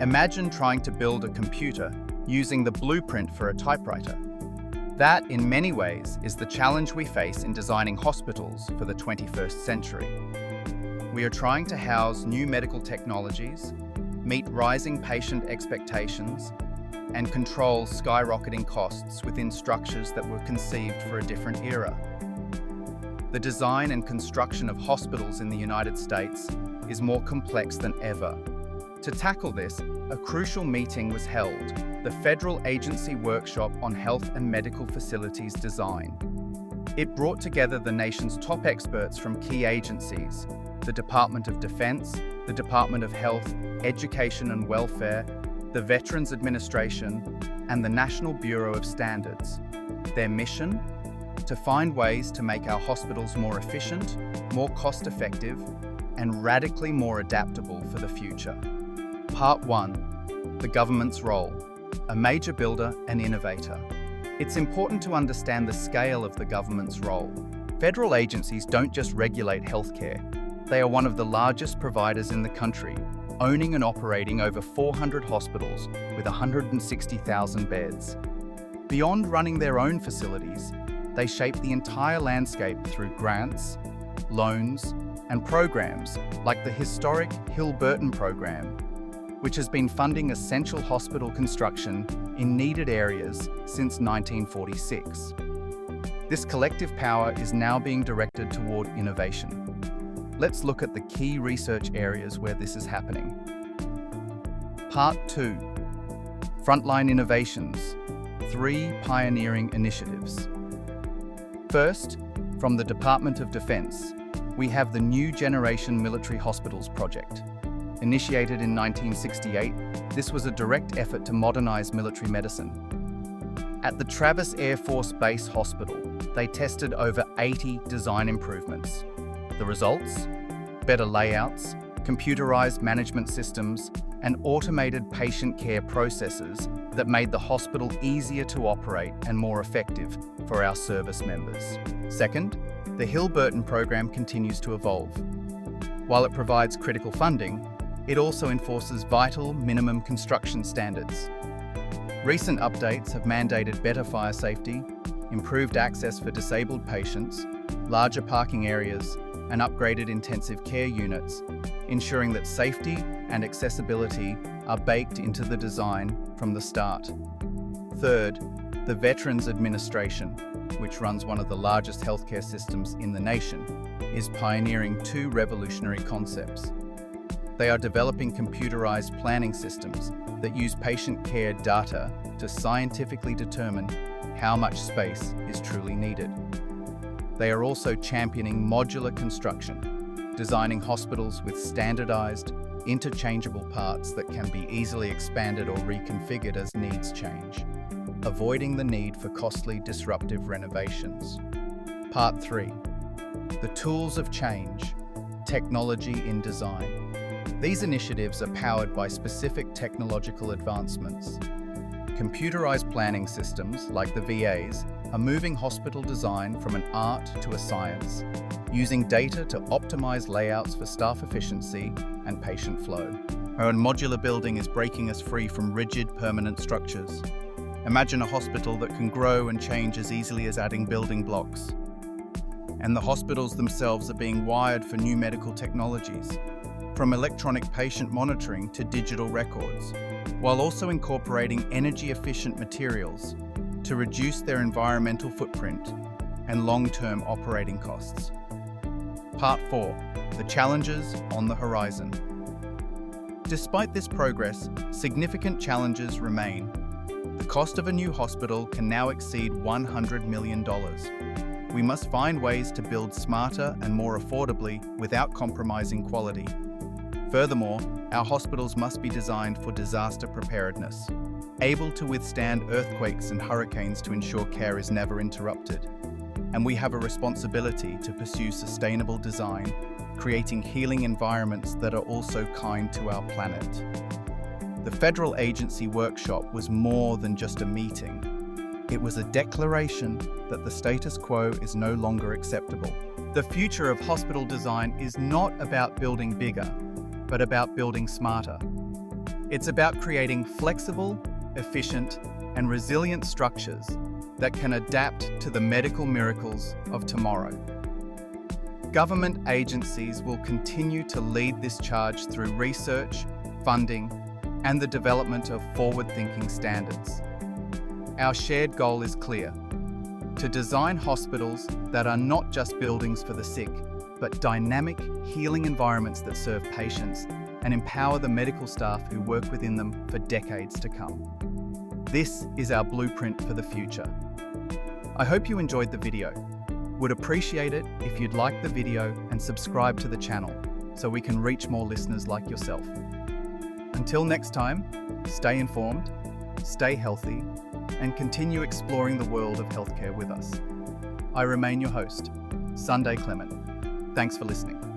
Imagine trying to build a computer using the blueprint for a typewriter. That, in many ways, is the challenge we face in designing hospitals for the 21st century. We are trying to house new medical technologies, meet rising patient expectations, and control skyrocketing costs within structures that were conceived for a different era. The design and construction of hospitals in the United States is more complex than ever. To tackle this, a crucial meeting was held, the Federal Agency Workshop on Health and Medical Facilities Design. It brought together the nation's top experts from key agencies, the Department of Defense, the Department of Health, Education and Welfare, the Veterans Administration, and the National Bureau of Standards. Their mission? To find ways to make our hospitals more efficient, more cost-effective, and radically more adaptable for the future. Part 1. The government's role. A major builder and innovator. It's important to understand the scale of the government's role. Federal agencies don't just regulate healthcare. They are one of the largest providers in the country, owning and operating over 400 hospitals with 160,000 beds. Beyond running their own facilities, they shape the entire landscape through grants, loans, and programs like the historic Hill-Burton program, which has been funding essential hospital construction in needed areas since 1946. This collective power is now being directed toward innovation. Let's look at the key research areas where this is happening. Part 2. Frontline Innovations. 3 pioneering initiatives. First, from the Department of Defense, we have the New Generation Military Hospitals Project. Initiated in 1968, this was a direct effort to modernize military medicine. At the Travis Air Force Base Hospital, they tested over 80 design improvements. The results? Better layouts, computerized management systems, and automated patient care processes that made the hospital easier to operate and more effective for our service members. Second, the Hill-Burton program continues to evolve. While it provides critical funding, it also enforces vital minimum construction standards. Recent updates have mandated better fire safety, improved access for disabled patients, larger parking areas, and upgraded intensive care units, ensuring that safety and accessibility are baked into the design from the start. Third, the Veterans Administration, which runs one of the largest healthcare systems in the nation, is pioneering 2 revolutionary concepts. They are developing computerized planning systems that use patient care data to scientifically determine how much space is truly needed. They are also championing modular construction, designing hospitals with standardized, interchangeable parts that can be easily expanded or reconfigured as needs change, avoiding the need for costly, disruptive renovations. Part 3. The tools of change, technology in design. These initiatives are powered by specific technological advancements. Computerized planning systems, like the VAs, are moving hospital design from an art to a science, using data to optimize layouts for staff efficiency and patient flow. Our modular building is breaking us free from rigid, permanent structures. Imagine a hospital that can grow and change as easily as adding building blocks. And the hospitals themselves are being wired for new medical technologies, from electronic patient monitoring to digital records, while also incorporating energy-efficient materials to reduce their environmental footprint and long-term operating costs. Part 4. The challenges on the horizon. Despite this progress, significant challenges remain. The cost of a new hospital can now exceed $100 million. We must find ways to build smarter and more affordably without compromising quality. Furthermore, our hospitals must be designed for disaster preparedness, able to withstand earthquakes and hurricanes to ensure care is never interrupted. And we have a responsibility to pursue sustainable design, creating healing environments that are also kind to our planet. The Federal Agency Workshop was more than just a meeting. It was a declaration that the status quo is no longer acceptable. The future of hospital design is not about building bigger, but about building smarter. It's about creating flexible, efficient, and resilient structures that can adapt to the medical miracles of tomorrow. Government agencies will continue to lead this charge through research, funding, and the development of forward-thinking standards. Our shared goal is clear: to design hospitals that are not just buildings for the sick, but dynamic, healing environments that serve patients and empower the medical staff who work within them for decades to come. This is our blueprint for the future. I hope you enjoyed the video. Would appreciate it if you'd like the video and subscribe to the channel so we can reach more listeners like yourself. Until next time, stay informed, stay healthy, and continue exploring the world of healthcare with us. I remain your host, Sunday Clement. Thanks for listening.